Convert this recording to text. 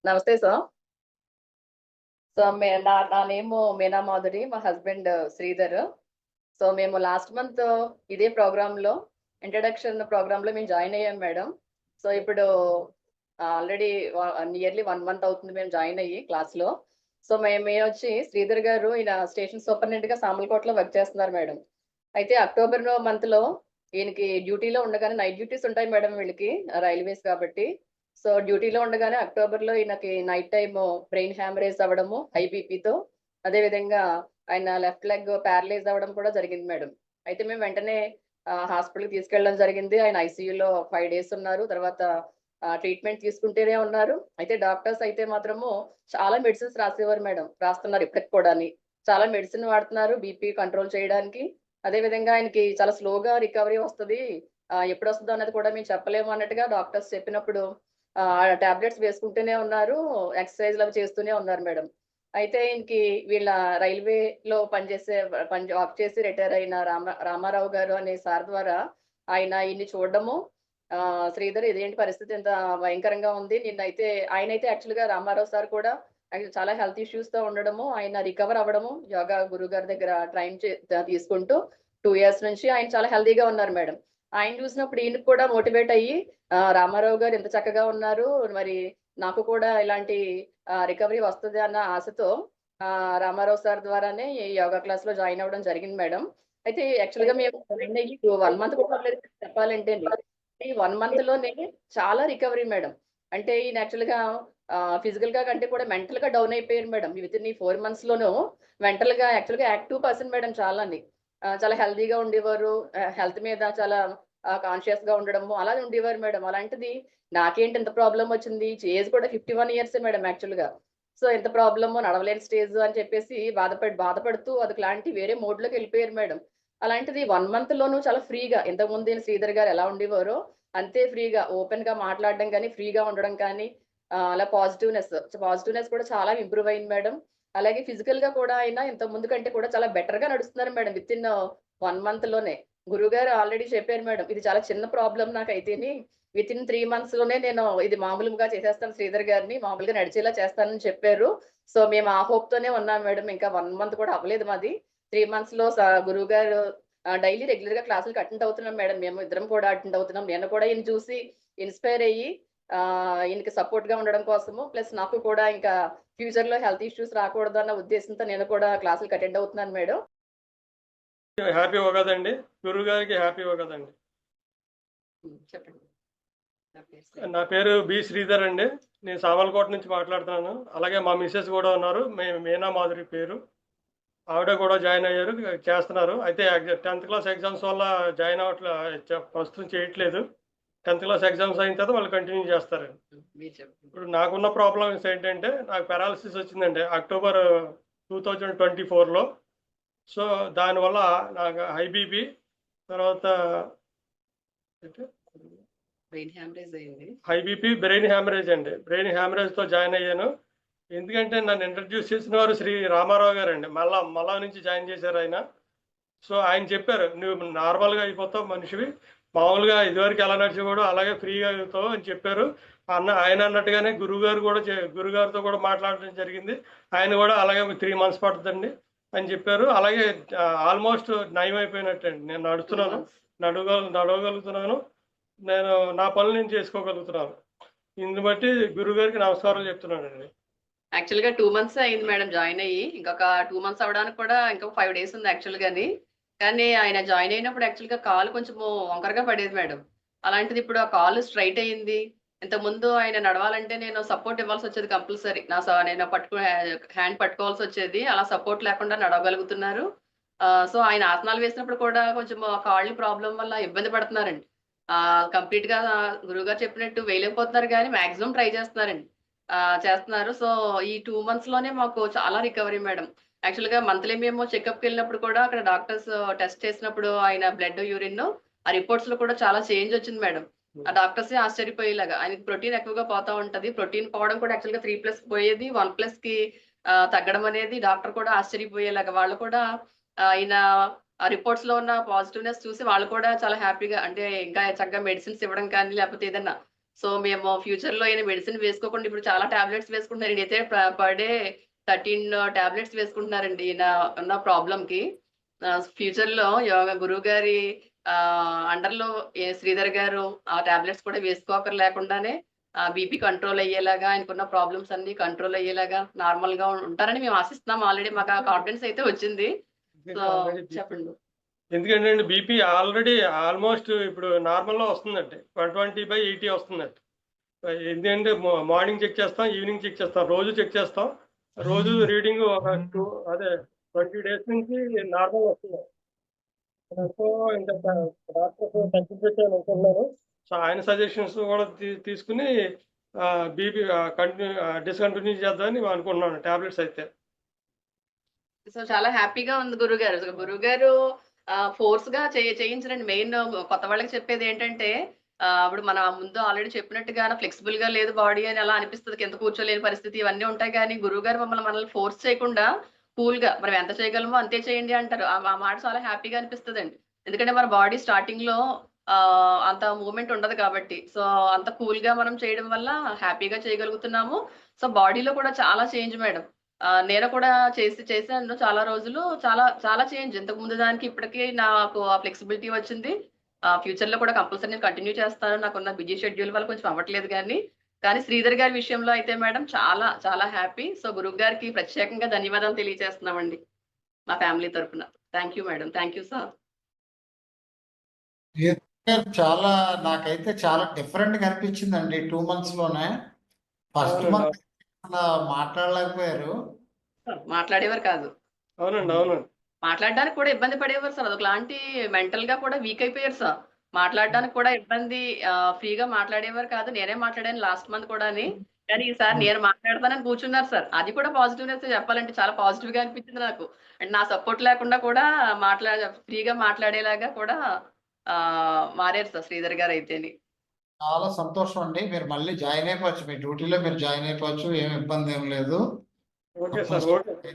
నమస్తే sir. So నా name Meena Madhuri, మా హస్బెండ్ శ్రీధర్. సో మేము లాస్ట్ మంత్ ఇదే ప్రోగ్రామ్ లో ఇంట్రడక్షన్ ప్రోగ్రామ్ లో మేము జాయిన్ అయ్యాం మేడం. సో ఇప్పుడు ఆల్రెడీ నియర్లీ 1 మంత్ అవుతుంది మేము జాయిన్ అయ్యి క్లాస్ లో. సో మేము వచ్చి శ్రీధర్ గారు ఈయన స్టేషన్ సూపరింటెండెంట్ గా సామర్లకోటలో వర్క్ చేస్తున్నారు మేడం. అయితే అక్టోబర్ మంత్ లో ఈయనకి డ్యూటీలో ఉండగానే నైట్ డ్యూటీస్ ఉంటాయి మేడం వీళ్ళకి, రైల్వేస్ కాబట్టి. సో డ్యూటీలో ఉండగానే అక్టోబర్ లో ఈయనకి నైట్ టైమ్ బ్రెయిన్ హ్యామరేజ్ అవ్వడము హై బీపీతో, అదే విధంగా ఆయన లెఫ్ట్ లెగ్ ప్యారలైజ్ అవ్వడం కూడా జరిగింది మేడం. అయితే మేము వెంటనే హాస్పిటల్కి తీసుకెళ్ళడం జరిగింది. ఆయన ఐసీయూలో 5 days ఉన్నారు. తర్వాత ట్రీట్మెంట్ తీసుకుంటూనే ఉన్నారు. అయితే డాక్టర్స్ అయితే మాత్రము చాలా మెడిసిన్స్ రాసేవారు మేడం, రాస్తున్నారు ఇప్పటికి కూడా. చాలా మెడిసిన్ వాడుతున్నారు బీపీ కంట్రోల్ చేయడానికి. అదే విధంగా ఆయనకి చాలా స్లోగా రికవరీ వస్తుంది, ఎప్పుడు వస్తుందో అన్నది కూడా మేము చెప్పలేము అన్నట్టుగా డాక్టర్స్ చెప్పినప్పుడు టాబ్లెట్స్ వేసుకుంటూనే ఉన్నారు, ఎక్సర్సైజ్ అవి చేస్తూనే ఉన్నారు మేడం. అయితే ఈయనకి వీళ్ళ రైల్వేలో జాబ్ చేసి రిటైర్ అయిన రామారావు గారు అనే సార్ ద్వారా ఆయన ఈయన్ని చూడడము, శ్రీధర్ ఇదేంటి పరిస్థితి ఇంత భయంకరంగా ఉంది నిన్నైతే. ఆయనైతే యాక్చువల్ గా రామారావు సార్ కూడా చాలా హెల్త్ ఇష్యూస్ తో ఉండడము, ఆయన రికవర్ అవ్వడము, యోగా గురువు గారి దగ్గర తీసుకుంటూ 2 years నుంచి ఆయన చాలా హెల్తీగా ఉన్నారు మేడం. ఆయన చూసినప్పుడు ఈయనకు కూడా మోటివేట్ అయ్యి రామారావు గారు ఎంత చక్కగా ఉన్నారు, మరి నాకు కూడా ఇలాంటి రికవరీ వస్తది అన్న ఆశతో రామారావు సార్ ద్వారానే ఈ యోగా క్లాస్ లో జాయిన్ అవ్వడం జరిగింది మేడం. అయితే యాక్చువల్ గా మేము జాయిన్ అయ్యి 1 month కూడా అవ్వలేదు చెప్పాలంటే. ఈ 1 month లోనే చాలా రికవరీ మేడం. అంటే ఈయన యాక్చువల్ గా ఫిజికల్ గా కంటే కూడా మెంటల్ గా డౌన్ అయిపోయారు మేడం. విత్ ఇన్ ఈ 4 months లోనూ మెంటల్ గా యాక్చువల్ గా యాక్టివ్ పర్సన్ మేడం. చాలా హెల్తీగా ఉండేవారు, హెల్త్ మీద చాలా కాన్షియస్ గా ఉండడము అలా ఉండేవారు మేడం. అలాంటిది నాకేంటి ఇంత ప్రాబ్లం వచ్చింది, ఏజ్ కూడా 51 years మేడం యాక్చువల్ గా. సో ఎంత ప్రాబ్లమ్, నడవలేని స్టేజ్ అని చెప్పేసి బాధపడుతూ అదొకలాంటి వేరే మోడ్ లోకి వెళ్ళిపోయారు మేడం. అలాంటిది 1 month లోనూ చాలా ఫ్రీగా, ఇంతకు ముందు శ్రీధర్ గారు ఎలా ఉండేవారో అంతే ఫ్రీగా, ఓపెన్ గా మాట్లాడడం కానీ, ఫ్రీగా ఉండడం కానీ, అలా పాజిటివ్నెస్ కూడా చాలా ఇంప్రూవ్ అయింది మేడం. అలాగే ఫిజికల్ గా కూడా ఆయన ఇంతకు ముందు కంటే కూడా చాలా బెటర్ గా నడుస్తున్నారు మేడం. విత్ ఇన్ 1 month లోనే గురుగారు ఆల్రెడీ చెప్పారు మేడం, ఇది చాలా చిన్న ప్రాబ్లం నాకైతేని, విత్ ఇన్ 3 months లోనే నేను ఇది మామూలుగా చేసేస్తాను, శ్రీధర్ గారిని మామూలుగా నడిచేలా చేస్తానని చెప్పారు. సో మేము ఆ హోప్ తోనే ఉన్నాం మేడం. ఇంకా 1 month కూడా అవ్వలేదు మాది. 3 months లో గురువు గారు డైలీ రెగ్యులర్ గా క్లాసులకు అటెండ్ అవుతున్నాం మేడం. మేము ఇద్దరం కూడా అటెండ్ అవుతున్నాం. నేను కూడా ఈయన చూసి ఇన్స్పైర్ అయ్యి ఈయనకి సపోర్ట్ గా ఉండడం కోసము, ప్లస్ నాకు కూడా ఇంకా ఫ్యూచర్ లో హెల్త్ ఇష్యూస్ రాకూడదు అన్న ఉద్దేశంతో నేను కూడా క్లాసులకు అటెండ్ అవుతున్నాను మేడం. హ్యాపీ కదండి, గురువు గారికి హ్యాపీ కదండి. చెప్పండి. నా పేరు బి శ్రీధర్ అండి, నేను సామర్లకోట నుంచి మాట్లాడుతున్నాను. అలాగే మా మిస్సెస్ కూడా ఉన్నారు, మీనా మాధురి పేరు, ఆవిడ కూడా జాయిన్ అయ్యారు, చేస్తున్నారు. అయితే 10th క్లాస్ ఎగ్జామ్స్ వల్ల జాయిన్ అవ్వట్లేదు, ప్రస్తుతం చేయట్లేదు. 10th క్లాస్ ఎగ్జామ్స్ అయిన తర్వాత వాళ్ళు కంటిన్యూ చేస్తారు. ఇప్పుడు నాకున్న ప్రాబ్లమ్స్ ఏంటంటే, నాకు పారాలసిస్ వచ్చిందండి October 2024లో. సో దానివల్ల నాకు హై బీపీ, తర్వాత హై బీపీ, బ్రెయిన్ హ్యామరేజ్ అండి. బ్రెయిన్ హ్యామరేజ్తో జాయిన్ అయ్యాను. ఎందుకంటే నన్ను ఇంట్రడ్యూస్ చేసిన వారు శ్రీ రామారావు గారు అండి, మళ్ళా నుంచి జాయిన్ చేశారు ఆయన. సో ఆయన చెప్పారు, నువ్వు నార్మల్గా అయిపోతావు మనిషివి, మామూలుగా ఇదివరకు ఎలా నడిచేవాడు అలాగే ఫ్రీగా అవుతావు అని చెప్పారు. ఆయన అన్నట్టుగానే గురుగారితో కూడా మాట్లాడడం జరిగింది. ఆయన కూడా అలాగే 3 months పడుతుందండి అని చెప్పారు. అలాగే ఆల్మోస్ట్ నయం అయిపోయినట్టండి. నేను నడవగలుగుతున్నాను, నేను నా పనులు నేను చేసుకోగలుగుతున్నాను. ఇందుని బట్టి గురుగారికి నమస్కారాలు చెప్తున్నానండి. యాక్చువల్ గా 2 months అయింది మేడం జాయిన్ అయ్యి. ఇంకొక 2 months అవడానికి కూడా ఇంకొక 5 days ఉంది యాక్చువల్ గాని. కానీ ఆయన జాయిన్ అయినప్పుడు యాక్చువల్ గా కాలు కొంచెము వంకరగా పడేది మేడం. అలాంటిది ఇప్పుడు ఆ కాలు స్ట్రైట్ అయ్యింది. ఇంత ముందు ఆయన నడవాలంటే నేను సపోర్ట్ ఇవ్వాల్సి వచ్చేది కంపల్సరీ. నేను హ్యాండ్ పట్టుకోవాల్సి వచ్చేది. అలా సపోర్ట్ లేకుండా నడవగలుగుతున్నారు. సో ఆయన ఆసనాలు వేసినప్పుడు కూడా కొంచెం కాళ్ళు ప్రాబ్లం వల్ల ఇబ్బంది పడుతున్నారండి. కంప్లీట్ గా గురువుగారు చెప్పినట్టు వేయలేకపోతున్నారు కానీ మాక్సిమం ట్రై చేస్తున్నారండి. చేస్తున్నారు. సో ఈ 2 months లోనే మాకు చాలా రికవరీ మేడం. యాక్చువల్ గా మంత్లీ మేము చెకప్కి వెళ్ళినప్పుడు కూడా అక్కడ డాక్టర్స్ టెస్ట్ చేసినప్పుడు ఆయన బ్లడ్, యూరిన్, ఆ రిపోర్ట్స్ లో కూడా చాలా చేంజ్ వచ్చింది మేడం. ఆ డాక్టర్స్ ఆశ్చర్యపోయేలాగా. ఆయనకి ప్రోటీన్ ఎక్కువగా పోతా ఉంటది. ప్రోటీన్ పోవడం కూడా యాక్చువల్ గా 3+ పోయేది, 1+ కి తగ్గడం అనేది డాక్టర్ కూడా ఆశ్చర్యపోయేలాగా. వాళ్ళు కూడా ఆయన ఆ రిపోర్ట్స్ లో ఉన్న పాజిటివ్నెస్ చూసి వాళ్ళు కూడా చాలా హ్యాపీగా, అంటే ఇంకా చక్కగా మెడిసిన్స్ ఇవ్వడం కానీ, లేకపోతే ఏదన్నా సో మేము ఫ్యూచర్ లో ఈయన మెడిసిన్ వేసుకోకుండా ఇప్పుడు చాలా టాబ్లెట్స్ వేసుకుంటున్నారు. ఈయనైతే పర్ డే 13 టాబ్లెట్స్ వేసుకుంటున్నారండి ఈయన ఉన్న ప్రాబ్లం కి. ఫ్యూచర్ లో యోగా గురువు గారి అండర్ లో శ్రీధర్ గారు ఆ టాబ్లెట్స్ కూడా వేసుకోకర్ లేకుండానే బీపీ కంట్రోల్ అయ్యేలాగా, ఆయనకున్న ప్రాబ్లమ్స్ అన్ని కంట్రోల్ అయ్యేలాగా నార్మల్ గా ఉంటారని మేము ఆశిస్తున్నాం. ఆల్రెడీ మాకు ఆ కాన్ఫిడెన్స్ అయితే వచ్చింది. సో చెప్పండి. ఎందుకంటే అండి బీపీ ఆల్రెడీ ఆల్మోస్ట్ ఇప్పుడు నార్మల్లో వస్తుందండి, 120/80 వస్తుందండి. ఎందుకంటే మార్నింగ్ చెక్ చేస్తాం, ఈవినింగ్ చెక్ చేస్తాం, రోజు చెక్ చేస్తాం. రోజు రీడింగ్ ఒక 20 days నుంచి నార్మల్ వస్తుంది. ఇంకా డాక్టర్స్ తగ్గించాను అనుకుంటున్నారు. సో ఆయన సజెషన్స్ కూడా తీసుకుని బీపీ డిస్కంటిన్యూ చేద్దామని మేము అనుకుంటున్నాను టాబ్లెట్స్ అయితే. సో చాలా హ్యాపీగా ఉంది గురుగారు. గురుగారు ఫోర్స్ గా చేయించరండి. మెయిన్ కొత్త వాళ్ళకి చెప్పేది ఏంటంటే ఇప్పుడు మన ముందు ఆల్రెడీ చెప్పినట్టుగా ఫ్లెక్సిబుల్ గా లేదు బాడీ అని అలా అనిపిస్తుంది, కింద కూర్చోలేని పరిస్థితి ఇవన్నీ ఉంటాయి. కానీ గురువు గారు మనల్ని ఫోర్స్ చేయకుండా కూల్ గా మనం ఎంత చేయగలమో అంతే చేయండి అంటారు. ఆ మాట చాలా హ్యాపీగా అనిపిస్తుంది. ఎందుకంటే మన బాడీ స్టార్టింగ్ లో అంత మూవ్మెంట్ ఉండదు కాబట్టి, సో అంత కూల్ గా మనం చేయడం వల్ల హ్యాపీగా చేయగలుగుతున్నాము. సో బాడీలో కూడా చాలా చేంజ్ మేడం. నేను కూడా చేశాను చాలా రోజులు. చాలా చాలా చేంజ్, ఇంతకు ముందు దానికి ఇప్పటికీ నాకు ఆ ఫ్లెక్సిబిలిటీ వచ్చింది. ఫ్యూచర్ లో కూడా కంపల్సరీ నేను కంటిన్యూ చేస్తాను. నాకున్న బిజీ షెడ్యూల్ వల్ల కొంచెం అవ్వట్లేదు కానీ శ్రీధర్ గారి విషయంలో అయితే మేడం చాలా చాలా హ్యాపీ. సో గురువు గారికి ప్రత్యేకంగా ధన్యవాదాలు తెలియజేస్తున్నామండి మా ఫ్యామిలీ తరఫున. Thank you madam. Thank you sir. చాలా నాకైతే చాలా డిఫరెంట్ గా అనిపించిందండి 2 months లోనే. ఫస్ట్ మంత్ మాట్లాడలేకపోయారు, మాట్లాడేవారు కాదు. అవునండి, అవునండి. మాట్లాడడానికి కూడా ఇబ్బంది పడేవారు సార్. అదొకలాంటి మెంటల్ గా కూడా వీక్ అయిపోయారు సార్. మాట్లాడడానికి కూడా ఇబ్బంది, ఫ్రీగా మాట్లాడేవారు కాదు. నేనే మాట్లాడాను లాస్ట్ మంత్ కూడా. కానీ ఈసారి నేను మాట్లాడతానని కూర్చున్నారు సార్. అది కూడా పాజిటివ్నెస్ చెప్పాలంటే చాలా పాజిటివ్ గా అనిపించింది నాకు. అండ్ నా సపోర్ట్ లేకుండా కూడా ఫ్రీగా మాట్లాడేలాగా కూడా మారారు సార్ శ్రీధర్ గారు అయితేని. చాలా సంతోషం అండి. మీరు మళ్ళీ జాయిన్ అయిపోవచ్చు, మీ డ్యూటీలో మీరు జాయిన్ అయిపోవచ్చు, ఏం ఇబ్బంది ఏం లేదు. Okay sir, okay.